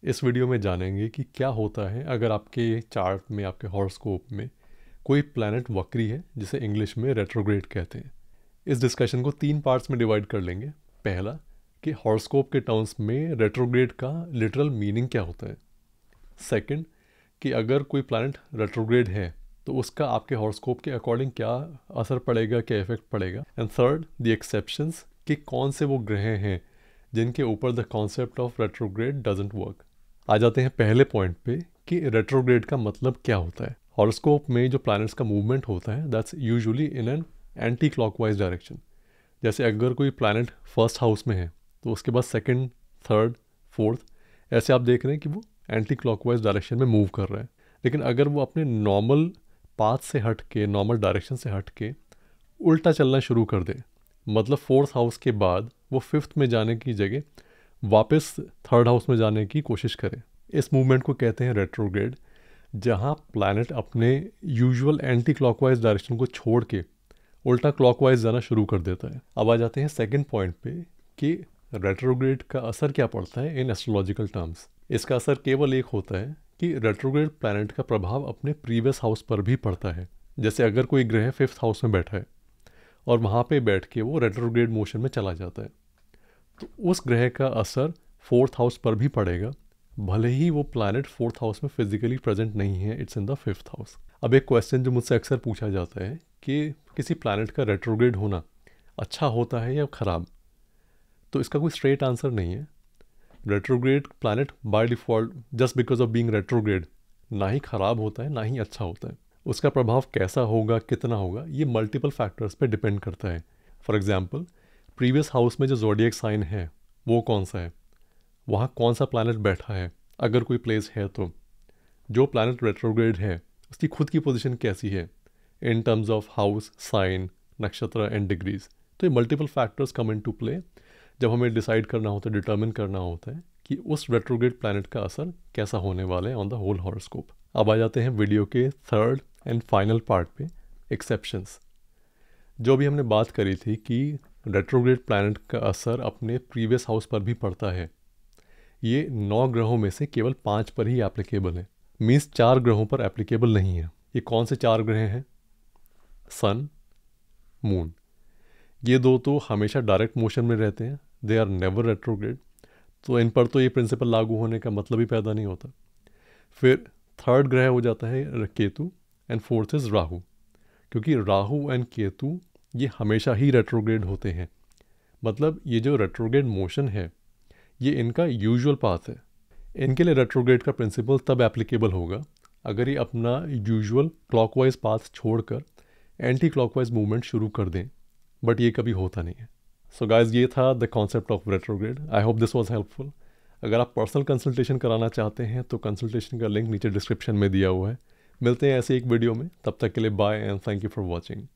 इस वीडियो में जानेंगे कि क्या होता है अगर आपके चार्ट में, आपके हॉरोस्कोप में कोई प्लैनेट वक्री है, जिसे इंग्लिश में रेट्रोग्रेड कहते हैं। इस डिस्कशन को 3 पार्ट्स में डिवाइड कर लेंगे। पहला, कि हॉरोस्कोप के टर्म्स में रेट्रोग्रेड का लिटरल मीनिंग क्या होता है। सेकंड, कि अगर कोई प्लैनेट रेट्रोग्रेड है तो उसका आपके हॉरोस्कोप के अकॉर्डिंग क्या असर पड़ेगा, क्या इफेक्ट पड़ेगा। एंड थर्ड, द एक्सेप्शंस, कि कौन से वो ग्रह हैं जिनके ऊपर the concept of retrograde doesn't work. आ जाते हैं पहले पॉइंट पे कि रेट्रोग्रेड का मतलब क्या होता है। हॉरोस्कोप में जो प्लैनेट्स का मूवमेंट होता है that's usually in an anti clockwise direction. जैसे अगर कोई प्लैनेट फर्स्ट हाउस में है तो उसके बाद सेकंड, थर्ड, फोर्थ, ऐसे आप देख रहे हैं कि वो एंटी क्लॉकवाइज डायरेक्शन में मूव कर रहा है। लेकिन अगर वो अपने नॉर्मल पाथ से हट के, नॉर्मल डायरेक्शन से हट के उल्टा चलना शुरू कर दे, मतलब फोर्थ हाउस के बाद वो फिफ्थ में जाने की जगह वापस थर्ड हाउस में जाने की कोशिश करे, इस मूवमेंट को कहते हैं रेट्रोग्रेड, जहाँ प्लैनेट अपने यूजुअल एंटी क्लॉकवाइज डायरेक्शन को छोड़ के उल्टा क्लॉकवाइज जाना शुरू कर देता है। अब आ जाते हैं सेकंड पॉइंट पे कि रेट्रोग्रेड का असर क्या पड़ता है इन एस्ट्रोलॉजिकल टर्म्स। इसका असर केवल एक होता है कि रेट्रोग्रेड प्लैनेट का प्रभाव अपने प्रीवियस हाउस पर भी पड़ता है। जैसे अगर कोई ग्रह फिफ्थ हाउस में बैठा है और वहाँ पे बैठ के वो रेट्रोग्रेड मोशन में चला जाता है, तो उस ग्रह का असर फोर्थ हाउस पर भी पड़ेगा, भले ही वो प्लैनेट फोर्थ हाउस में फिजिकली प्रेजेंट नहीं है, it's in the fifth house. अब एक क्वेश्चन जो मुझसे अक्सर पूछा जाता है कि किसी प्लैनेट का रेट्रोग्रेड होना अच्छा होता है या ख़राब, तो इसका कोई स्ट्रेट आंसर नहीं है। Retrograde planet by default, just because of being retrograde, ना ही ख़राब होता है ना ही अच्छा होता है। उसका प्रभाव कैसा होगा, कितना होगा, ये मल्टीपल फैक्टर्स पे डिपेंड करता है। फॉर एग्जांपल, प्रीवियस हाउस में जो ज़ोडिएक साइन है वो कौन सा है, वहाँ कौन सा प्लैनेट बैठा है, अगर कोई प्लेस है तो जो प्लैनेट रेट्रोग्रेड है उसकी खुद की पोजीशन कैसी है in terms of house, sign, nakshatra and degrees. तो ये multiple factors come into play जब हमें डिसाइड करना होता है, डिटर्मिन करना होता है कि उस रेट्रोग्रेड प्लैनेट का असर कैसा होने वाला है ऑन द होल हॉरोस्कोप। अब आ जाते हैं वीडियो के थर्ड एंड फाइनल पार्ट पे, एक्सेप्शंस। जो भी हमने बात करी थी कि रेट्रोग्रेड प्लैनेट का असर अपने प्रीवियस हाउस पर भी पड़ता है, ये 9 ग्रहों में से केवल 5 पर ही एप्लीकेबल है। मीन्स 4 ग्रहों पर एप्लीकेबल नहीं है। ये कौन से 4 ग्रह हैं? सन, मून। ये दो तो हमेशा डायरेक्ट मोशन में रहते हैं, दे आर नेवर रेट्रोग्रेड, तो इन पर तो ये प्रिंसिपल लागू होने का मतलब ही पैदा नहीं होता। फिर थर्ड ग्रह हो जाता है Ketu and fourth is Rahu, क्योंकि राहु एंड केतु ये हमेशा ही रेट्रोग्रेड होते हैं। मतलब ये जो रेट्रोग्रेड मोशन है ये इनका यूजुअल पाथ है। इनके लिए रेट्रोग्रेड का प्रिंसिपल तब एप्लीकेबल होगा अगर ये अपना यूजुअल क्लॉकवाइज पाथ छोड़कर एंटी क्लॉकवाइज मूवमेंट शुरू कर दें, बट ये कभी होता नहीं है। सो गाइज, ये था the concept of retrograde. I hope this was helpful. अगर आप पर्सनल कंसल्टेशन कराना चाहते हैं तो कंसल्टेशन का लिंक नीचे डिस्क्रिप्शन में दिया हुआ है। मिलते हैं ऐसे एक वीडियो में, तब तक के लिए bye and thank you for watching.